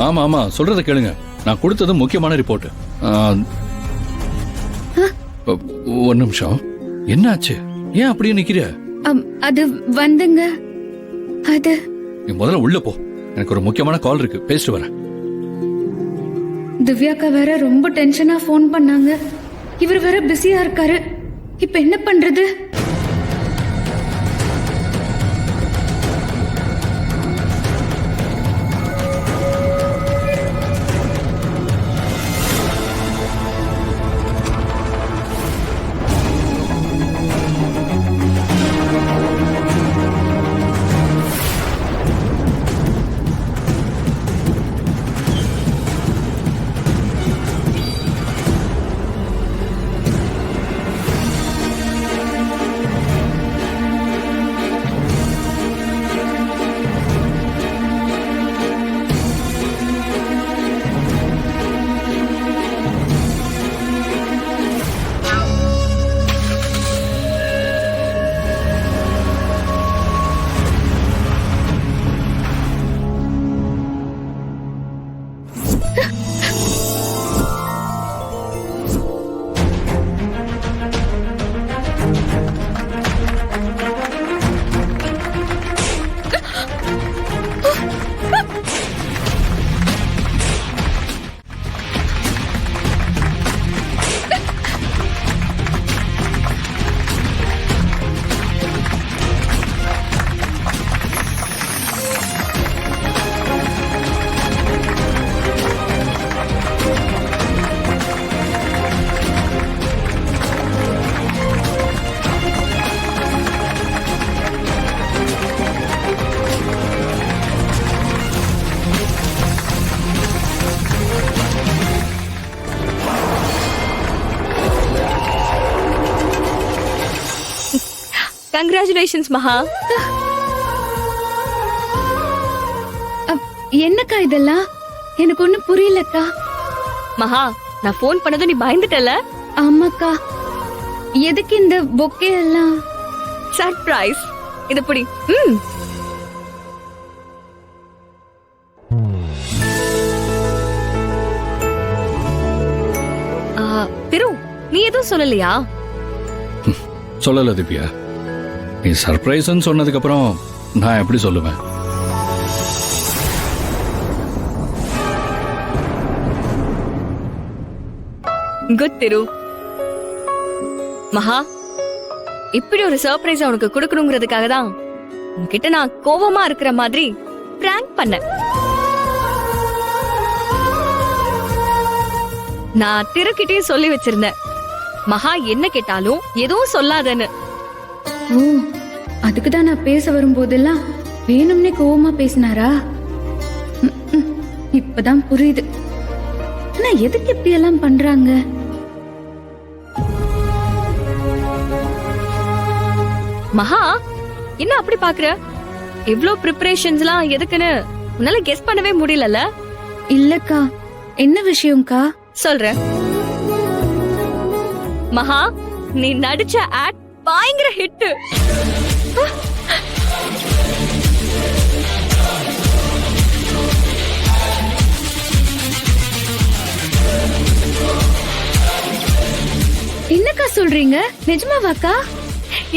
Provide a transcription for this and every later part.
ஆமா ஆமா, சொல்றத கேளுங்க. நான் கொடுத்தது முக்கியமான ரிப்போர்ட். ஒரு நிமிஷம், என்னாச்சு? ஏன் அப்படியே நிக்கிற? அது வந்துங்க, அது நீ முதல்ல உள்ள போ, எனக்கு ஒரு முக்கியமான கால் இருக்கு, பேசிட்டு வரேன். திவ்யாக்கா வேற ரொம்ப டென்ஷனா ஃபோன் பண்ணாங்க. இவர் வேற பிஸியா இருக்காரு. இப்ப என்ன பண்றது? Congratulations, Maha. என்னக்கா இதெல்லாம்? எனக்கு ஒண்ணு புரியலக்கா. மகா, நான் போன் பண்ணதும் நீ பயந்துட்டல? ஆமாக்கா. எதுக்கு இந்த பொக்கே எல்லாம்? சர்ப்ரைஸ். இது புடி. திரு, நீ எதுவும் சொல்லலையா? சொல்லல திவ்யா. நீ சர்ப்ரைஸ்ன்னு சொன்னதுக்கு அப்புறம் நான் எப்படி சொல்லுவேன்? குட் திரு. மகா, இப்படி ஒரு சர்ப்ரைஸ் உனக்கு கொடுக்கணுங்கிறதுக்காக தான் உன்கிட்ட நான் கோவமா இருக்கிற மாதிரி பிராங்க் பண்ணேன். நான் திருக்கிட்டே சொல்லி வச்சிருந்தேன், மகா என்ன கேட்டாலும் எதுவும் சொல்லாதன்னு. ஓ, அதுக்குதான் நான் பேச வரும்போதெல்லாம் வேணும்னே கோவமா பேசினாரா? இப்பதான் புரியுது. ஆனா எதுக்கு இப்படி எல்லாம் பண்றாங்க? மகா, என்ன அப்படி பாக்குற? இவ்ளோ பிரிப்பரேஷன்ஸ்லாம் எதுக்குன்னு உன்னால கெஸ் பண்ணவே முடியலல? இல்லக்கா, என்ன விஷயம்க்கா? சொல்றேன். மகா, நீ நடிச்ச ஆட் பயங்கர ஹிட். என்னக்கா சொல்றீங்க? நிஜமாவாக்கா?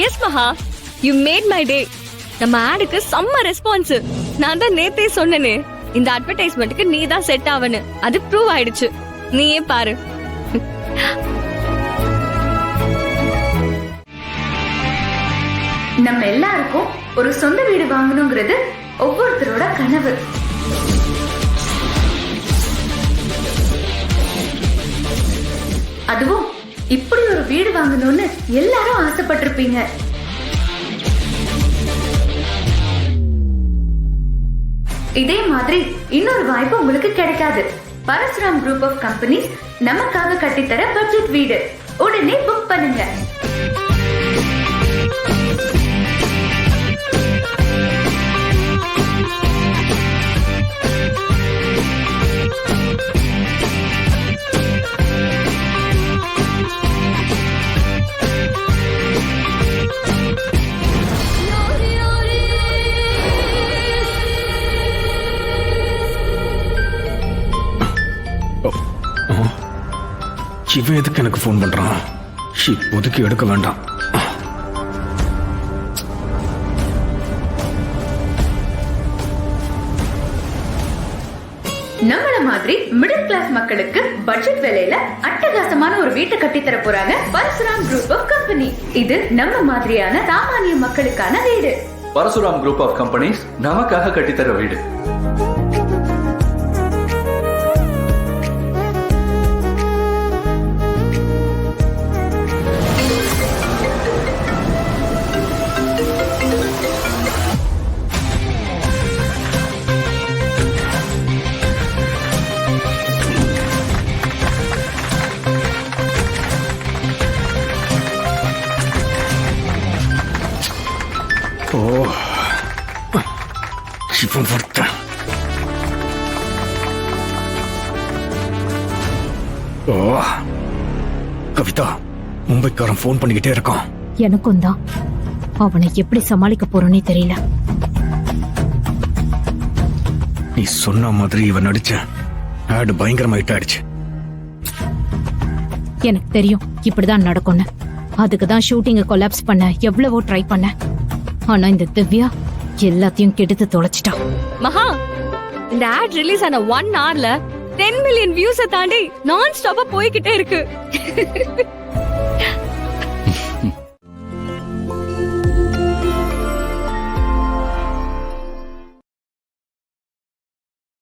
எஸ் மகா, யூ மேட் மை டே. நம்ம ஆடுக்கு செம்ம ரெஸ்பான்ஸ். நான் தான் நேத்தே சொன்னேனே, இந்த அட்வர்டைஸ்மெண்ட்டுக்கு நீ தான் செட் ஆவன்னு. அது ப்ரூவ் ஆயிடுச்சு. நீயே பாரு. நம்ம எல்லாருக்கும் ஒரு சொந்த வீடு வாங்கணுங்கிறது ஒவ்வொருத்தரோட கனவு. அதுவும் இப்படி ஒரு வீடு வாங்கணும்னு எல்லாரும் ஆசைப்பட்டிருப்பீங்க. இதே மாதிரி இன்னொரு வாய்ப்பு உங்களுக்கு கிடைக்காது. பரசுராம் குரூப் ஆஃப் கம்பெனிஸ் நமக்காக கட்டித்தர பட்ஜெட் வீடு. உடனே புக் பண்ணுங்க. இவன் எதுக்கு எனக்கு ஃபோன் பண்றான்? இப்போதைக்கு எடுக்க வேண்டாம். நம்மள மாதிரி மிடில் கிளாஸ் மக்களுக்கு பட்ஜெட் விலையில அட்டகாசமான ஒரு வீட்டை கட்டி தர போறாங்க பரசுராம் குரூப் ஆஃப் கம்பெனி. இது நம்ம மாதிரியான சாமானிய மக்களுக்கான வீடு. பரசுராம் குரூப் ஆஃப் கம்பெனிஸ் நமக்காக கட்டித்தர வீடு. ஓ, இவன் ஒருத்தன். ஓ, கவிதா, மும்பைக்காரன் ஃபோன் பண்ணிக்கிட்டே இருக்கான். எனக்கும் தான். அவனை எப்படி சமாளிக்க போறோன்னே தெரியல. நீ சொன்ன மாதிரி இவன் நடிச்ச ஆடு பயங்கரமா ஹிட் ஆயிடுச்சு. எனக்கு தெரியும் இப்படிதான் நடக்கும்னு. அதுக்கு தான் ஷூட்டிங்க கொலாப்ஸ் பண்ண எவ்வளவோ ட்ரை பண்ண. ஆனா இந்த திவ்யா எல்லாத்தையும் கெடுத்து தொலைச்சிட்டான். மகா, இந்த ஆட் ரிலீஸ் ஆன 1 hourல 10 மில்லியன் வியூஸை தாண்டி நான் ஸ்டாப்பா போய்கிட்டே இருக்கு.